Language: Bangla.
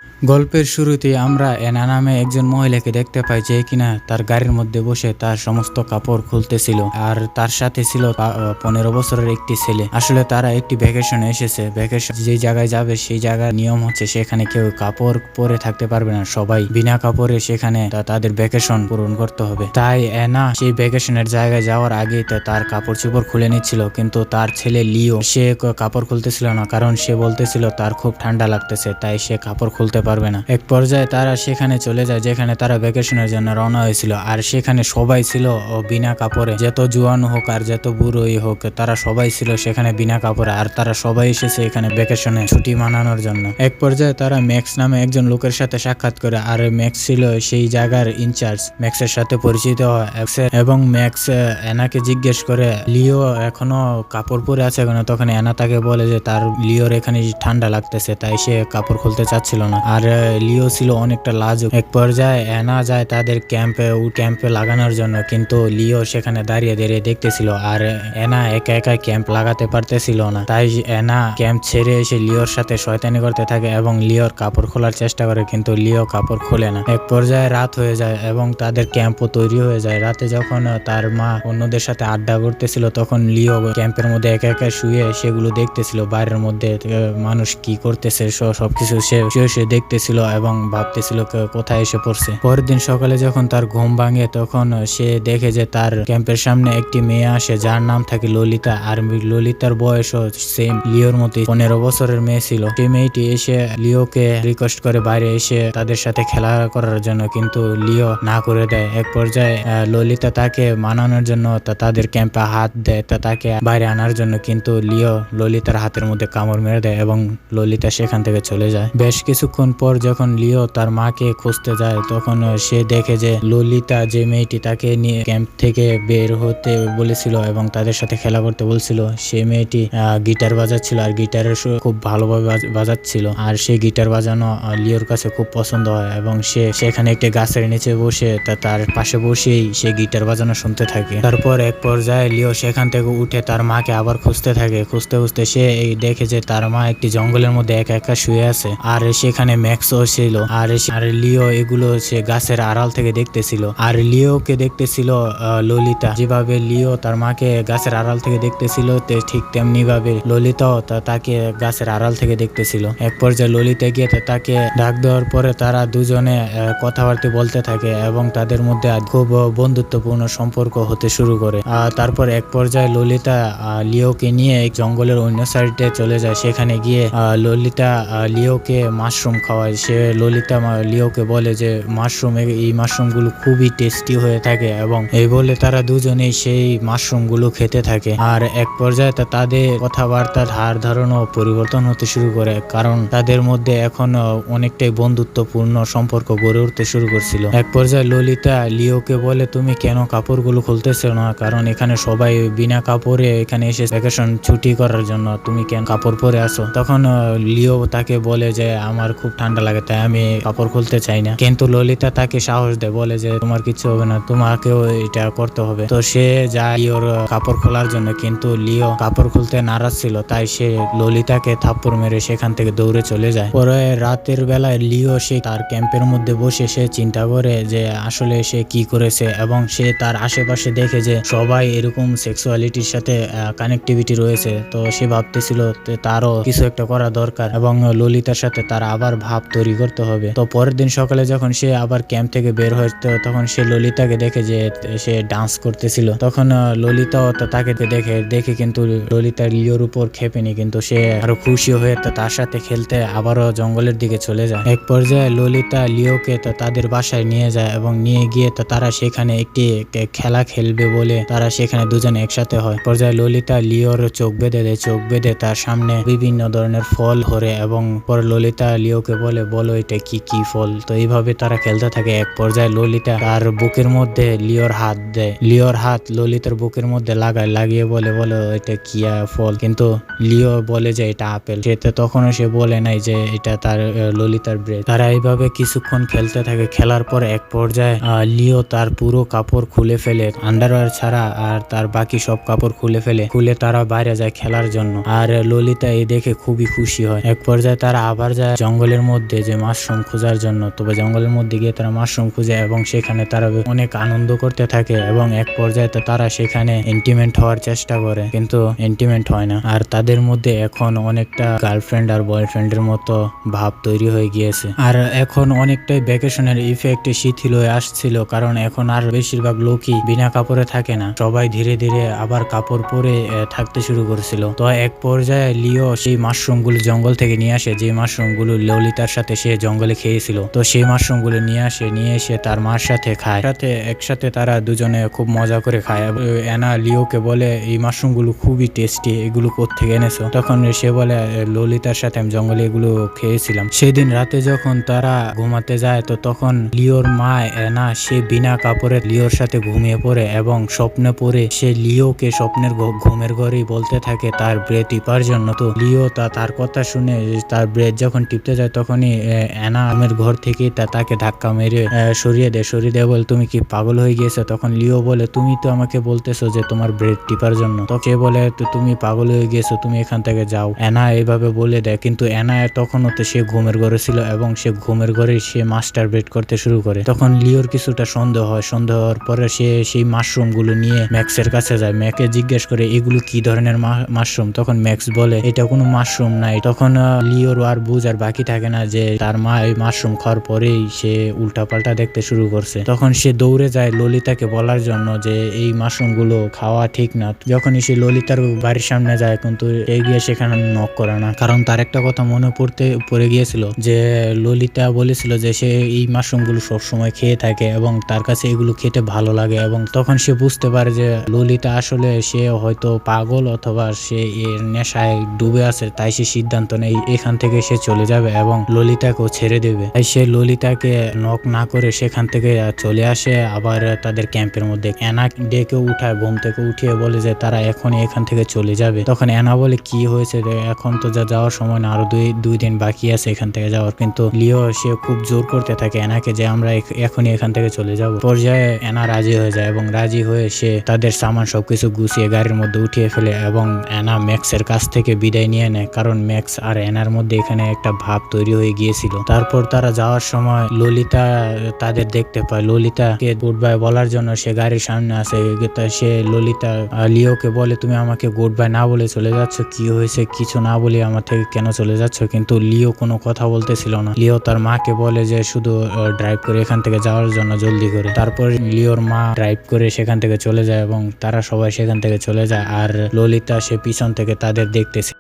গল্পের শুরুতেই আমরা এনা নামে একজন মহিলাকে দেখতে পাই যে কিনা তার গাড়ির মধ্যে বসে তার সমস্ত কাপড় খুলতেছিল। আর তার সাথে ছিল 15 বছরের একটি ছেলে। আসলে তারা একটি ভ্যাকেশনে এসেছে। ভ্যাকেশন যে জায়গায় যাবে সেই জায়গার নিয়ম হচ্ছে সেখানে কেউ কাপড় পরে থাকতে পারবে না, সবাই বিনা কাপড়ে সেখানে তাদের ভ্যাকেশন পূরণ করতে হবে। তাই এনা সেই ভ্যাকেশনের জায়গায় যাওয়ার আগেই তার কাপড় চোপড় খুলে নিচ্ছিল, কিন্তু তার ছেলে লিও সে কাপড় খুলতেছিল না, কারণ সে বলতেছিল তার খুব ঠান্ডা লাগতেছে, তাই সে কাপড় খুলতে পারবে না। এক পর্যায়ে তারা সেখানে চলে যায় যেখানে তারা ভ্যাকেশনের জন্য রওনা হয়েছিল। আর সেখানে সবাই ছিল বিনা কাপড়ে, যত জোয়ান হোক আর যত বুড়োই হোক তারা সবাই ছিল সেখানে বিনা কাপড়ে। আর তারা সবাই এসেছে এখানে ভ্যাকেশনে ছুটি মানানোর জন্য। এক পর্যায়ে তারা ম্যাক্স নামে একজন লোকের সাথে সাক্ষাৎ করে। আর ম্যাক্স ছিল সেই জায়গার ইনচার্জ। ম্যাক্সের সাথে পরিচিত হয় এবং ম্যাক্স এনাকে জিজ্ঞেস করে লিও এখনো কাপড় পরে আছে কেন। তখন এনা তাকে বলে যে তার লিওর এখানে ঠান্ডা লাগতেছে, তাই সে কাপড় খুলতে চাচ্ছিল না। আর লিও ছিল অনেকটা লাজুক। এক পর্যায়ে এনা যায় তাদের ক্যাম্পে লাগানোর জন্য, কিন্তু লিও সেখানে দাঁড়িয়ে দাঁড়িয়ে দেখতেছিল। আর এনা একা একা ক্যাম্প লাগাতে পারতেছিল না, তাই এনা ক্যাম্প ছেড়ে এসে লিওর সাথে শয়তানি করতে থাকে এবং লিওর কাপড় খোলার চেষ্টা করে, কিন্তু লিও কাপড় খোলে না। এক পর্যায়ে রাত হয়ে যায় এবং তাদের ক্যাম্পও তৈরি হয়ে যায়। রাতে যখন তার মা অন্যদের সাথে আড্ডা করতেছিল তখন লিও ক্যাম্পের মধ্যে একা একা শুয়ে সেগুলো দেখতেছিল, বাইরের মধ্যে মানুষ কি করতেছে সবকিছু সে দেখতেছিল এবং ভাবতেছিল কোথায় এসে পড়ছে। পরের দিন সকালে যখন তার ঘুম ভাঙে তখন সে দেখে যে তার ক্যাম্পের সামনে একটি মেয়ে আসে যার নাম থাকে ললিতা। আর ললিতার বয়সও সেম লিওর মতো 15 বছরের মেয়ে ছিল। সেই মেয়েটি এসে লিওকে রিকোয়েস্ট করে বাইরে এসে তাদের সাথে খেলা করার জন্য, কিন্তু লিও না করে দেয়। এক পর্যায়ে ললিতা তাকে মানানোর জন্য তাদের ক্যাম্পে হাত দেয় তাকে বাইরে আনার জন্য, কিন্তু লিও ললিতার হাতের মধ্যে কামড় মেরে দেয় এবং ললিতা সেখান থেকে চলে যায়। বেশ কিছুক্ষণ পর যখন লিও তার মাকে খুঁজতে যায় তখন সে দেখে যে ললিতা যে মেয়েটি তাকে নিয়ে ক্যাম্প থেকে বের হতে বলেছিল এবং তাদের সাথে খেলা করতে বলছিল, সে মেয়েটি গিটার বাজাচ্ছিল আর গিটারের খুব ভালোভাবে বাজাচ্ছিল। আর সেই গিটার বাজানো লিওর কাছে খুব পছন্দ হয় এবং সে সেখানে একটি গাছের নিচে বসে তার পাশে বসেই সে গিটার বাজানো শুনতে থাকে। তারপর এক পর্যায়ে লিও সেখান থেকে উঠে তার মাকে আবার খুঁজতে থাকে। খুঁজতে খুঁজতে সে দেখে যে তার মা একটি জঙ্গলের মধ্যে একা একা শুয়ে আছে। আর সেখানে ম্যাক্সও ছিল। আর লিও এগুলো সে গাছের আড়াল থেকে দেখতেছিল। আর লিওকে দেখতেছিল ললিতা। যেভাবে লিও তার মাকে গাছের আড়াল থেকে দেখতেছিল ঠিক তেমনি ভাবে ললিতাও তাকে গাছের আড়াল থেকে দেখতেছিল। এক পর্যায়ে ললিতা গিয়ে তাকে ডাক দেওয়ার পরে তারা দুজনে কথাবার্তা বলতে থাকে এবং তাদের মধ্যে খুব বন্ধুত্বপূর্ণ সম্পর্ক হতে শুরু করে। তারপর এক পর্যায়ে ললিতা লিওকে নিয়ে জঙ্গলের অন্য সাইডে চলে যায়। সেখানে গিয়ে ললিতা লিওকে মাশরুম খাওয়ায়। সে ললিতা লিওকে বলে যে এই মাশরুমগুলো খুবই টেস্টি হয়ে থাকে এবং এই বলে তারা দুজনেই সেই মাশরুমগুলো খেতে থাকে। আর এক পর্যায়ে তাদের কথাবার্তার ধার ধারণা পরিবর্তন হতে শুরু করে, কারণ তাদের মধ্যে এখন অনেকটাই বন্ধুত্বপূর্ণ সম্পর্ক গড়ে উঠতে শুরু করছিল। এক পর্যায়ে ললিতা লিওকে বলে তুমি কেন কাপড়গুলো খুলতেছো না, কারণ এখানে সবাই বিনা কাপড়ে এখানে এসে ভ্যাকেশন ছুটি করার জন্য, তুমি কেন কাপড় পরে আসো। তখন লিও তাকে বলে যে আমার খুব ঠান্ডা লাগে তাই আমি কাপড় খুলতে চাই না, কিন্তু ললিতা তাকে সাহস দেয়, বলে যে তোমার কিছু হবে না, তোমাকেও এটা করতে হবে। তো সে যায় লিওর কাপড় খোলার জন্য, কিন্তু লিও কাপড় খুলতে নারাজ ছিল, তাই সে ললিতাকে থাপ্পড় মেরে সেখান থেকে দৌড়ে চলে যায়। পরে রাতের বেলায় লিও সে তার ক্যাম্পের মধ্যে বসে সে চিন্তা করে যে আসলে সে কি করেছে এবং সে তার আশেপাশে দেখে যে সবাই এরকম সেক্সুয়ালিটির সাথে কানেক্টিভিটি রয়েছে। তো সে ভাবতেছিল তারও কিছু একটা করা দরকার এবং ললিতার সাথে তার আবার ভাব তৈরি করতে হবে। তো পরের দিন সকালে যখন সে আবার ক্যাম্প থেকে বের হয় তখন সে ললিতাকে দেখে যে সে ডান্স করতেছিল। তখন ললিতাও তাকে দেখে কিন্তু ললিতা লিওর উপর খেপেনি, কিন্তু সে আরো খুশি হয়ে তার সাথে খেলতে আবারও জঙ্গলের দিকে চলে যায়। এক পর্যায়ে ললিতা লিওকে তাদের বাসায় নিয়ে যায় এবং নিয়ে গিয়ে তারা সেখানে একটি খেলা খেলবে বলে তারা সেখানে দুজন একসাথে হয়। পর্যায়ে ললিতা লিওর চোখ বেঁধে দেয়। চোখ বেঁধে তার সামনে বিভিন্ন ধরনের ফল ধরে এবং পরে ললিতা লিওকে বলো এটা কি ফল। তো এইভাবে তারা খেলতে থাকে। এক পর্যায়ে ললিতা তার বুকের মধ্যে লিওর হাত দেয়। লিওর হাত ললিতার বুকের মধ্যে লাগিয়ে বলো এটা কি ফল, কিন্তু লিও বলে যে এটা আপেল। তখনও সে বলে নাই যে এটা তার ললিতার ব্রেথ। তারা এইভাবে কিছুক্ষণ খেলতে থাকে। খেলার পর এক পর্যায়ে লিও তার পুরো কাপড় খুলে ফেলে, আন্ডারওয়্যার ছাড়া, আর তার বাকি সব কাপড় খুলে তারা বাইরে যায় খেলার জন্য। আর ললিতা এই দেখে খুবই খুশি হয়। এক পর্যায়ে তারা আবার যায় জঙ্গলের মধ্যে যে মাশরুম খোঁজার জন্য। তবে জঙ্গলের মধ্যে গিয়ে তারা মাশরুম খুঁজে এবং সেখানে তারা অনেক আনন্দ করতে থাকে এবং এক পর্যায়ে তারা সেখানে ইন্টিমেট হওয়ার চেষ্টা করে, কিন্তু ইন্টিমেট হয় না। আর তাদের মধ্যে এখন অনেকটা গার্লফ্রেন্ড আর বয়ফ্রেন্ডের মতো ভাব তৈরি হয়ে গিয়েছে। আর এখন অনেকটাই ভ্যাকেশনের ইফেক্ট শিথিল হয়ে আসছিল, কারণ এখন আর বেশিরভাগ লোকই বিনা কাপড়ে থাকে না, সবাই ধীরে ধীরে আবার কাপড় পরে থাকতে শুরু করেছিল। তো এক পর্যায়ে লিও সেই মাশরুমগুলো জঙ্গল থেকে নিয়ে আসে, যে মাশরুমগুলো ললিতার সাথে সে জঙ্গলে খেয়েছিল। তো সেই মাশরুমগুলো নিয়ে এসে তার মার সাথে খায়। একসাথে তারা দুজনে খুব মজা করে খায়। অ্যানা লিওকে বলে এই মাশরুমগুলো খুবই টেস্টি, এগুলো কোত্থেকে এনেছো? তখন সে বলে ললিতার সাথে আমি জঙ্গলে এগুলো খেয়েছিলাম। সেদিন রাতে যখন তারা ঘুমাতে যায়, তো তখন লিওর মা অ্যানা সে বিনা কাপড়ে লিওর সাথে ঘুমিয়ে পড়ে এবং স্বপ্নে পড়ে সে লিওকে স্বপ্নের ঘুমের ঘরেই বলতে থাকে তার ব্রেথ টিপার জন্য। তো লিও তার কথা শুনে তার ব্রেথ যখন টিপতে যায়, তখনই অ্যানা আমের ঘর থেকে তাকে ধাক্কা মেরে সরিয়ে দেয় বলে তুমি কি পাগল হয়ে গিয়েছো? তখন লিও বলে তুমি তো আমাকে বলতেছো যে তোমার ব্রেথ টিপার জন্য। তো সে বলে তুমি পাগল হয়ে গিয়েছো, তুমি এখান থেকে যাও। অ্যানা এইভাবে বলে দেয়, কিন্তু অ্যানা তখনও তো সে ঘুমের ঘরে ছিল এবং সে ঘুমের ঘরে সে মাস্টার ব্রেড করতে শুরু করে। তখন লিওর কিছুটা সন্দেহ হওয়ার পরে সে সেই মাশরুম গুলো নিয়ে ম্যাক্সের কাছে যায়। ম্যাকে জিজ্ঞেস করে এগুলো কি ধরনের মাশরুম? তখন ম্যাক্স বলে এটা কোনো মাশরুম নাই। তখন লিওর আর বুঝার বাকি থাকে না যে তার মা এই মাশরুম খাওয়ার পরেই সে উল্টাপাল্টা দেখতে শুরু করছে। তখন সে দৌড়ে যায় ললিতাকে বলার জন্য যে এই মাশরুম গুলো খাওয়া ঠিক না। যখনই সে ললিতার বাড়ির সামনে যায়, কিন্তু গিয়ে সেখানে নক করে না, কারণ তার একটা কথা মনে পড়ে গিয়েছিল যে ললিতা বলেছিল যে সে এই মাশরুম গুলো সবসময় খেয়ে থাকে এবং তার কাছে এগুলো খেতে ভালো লাগে। এবং তখন সে বুঝতে পারে যে ললিতা আসলে সে হয়তো পাগল অথবা সে এর নেশায় ডুবে আছে, তাই সে সিদ্ধান্ত নেয় এখান থেকে সে চলে যাবে এবং ললিতাকেও ছেড়ে দেবে। তাই সে ললিতাকে নক না করে সেখান থেকে চলে আসে আবার তাদের ক্যাম্পের মধ্যে। অ্যানা ডেকে উঠায়, ঘুম থেকে উঠিয়ে বলে যে তারা এখনই এখান থেকে চলে যাবে। তখন অ্যানা বলে কি হয়েছে, এখন তো যাওয়ার সময় না, আরো দুই দিন বাকি আছে এখান থেকে যাওয়ার। কিন্তু লিও সে খুব জোর করতে থাকে অ্যানাকে যে আমরা এখনই এখান থেকে চলে যাব। পর্যায়ে অ্যানা রাজি হয়ে যায় এবং রাজি হয়ে সে তাদের সামান সবকিছু গুছিয়ে গাড়ির মধ্যে উঠিয়ে ফেলে এবং অ্যানা ম্যাক্সের কাছ থেকে বিদায় নিয়ে নেয়, কারণ ম্যাক্স আর অ্যানার মধ্যে এখানে একটা ভাব তৈরি হয়ে গিয়েছিল। তারপর তারা যাওয়ার সময় ললিতা তাদের দেখতে পায়। ললিতাকে গুড বাই বলার জন্য সে গাড়ির সামনে আসে। সে ললিতা লিওকে বলে তুমি আমাকে গুড বাই না বলে চলে যাচ্ছ, কি হয়েছে? কিছু না বলে আমার থেকে কেন চলে যাচ্ছ? কিন্তু লিও কোনো কথা বলতেছিল না। লিও তার মাকে বলে যে শুধু ড্রাইভ করে এখান থেকে যাওয়ার জন্য জলদি করে। তারপর লিওর মা ড্রাইভ করে সেখান থেকে চলে যায় এবং তারা সবাই সেখান থেকে চলে যায়। আর ললিতা সে পিছন থেকে তাদের দেখতেছে।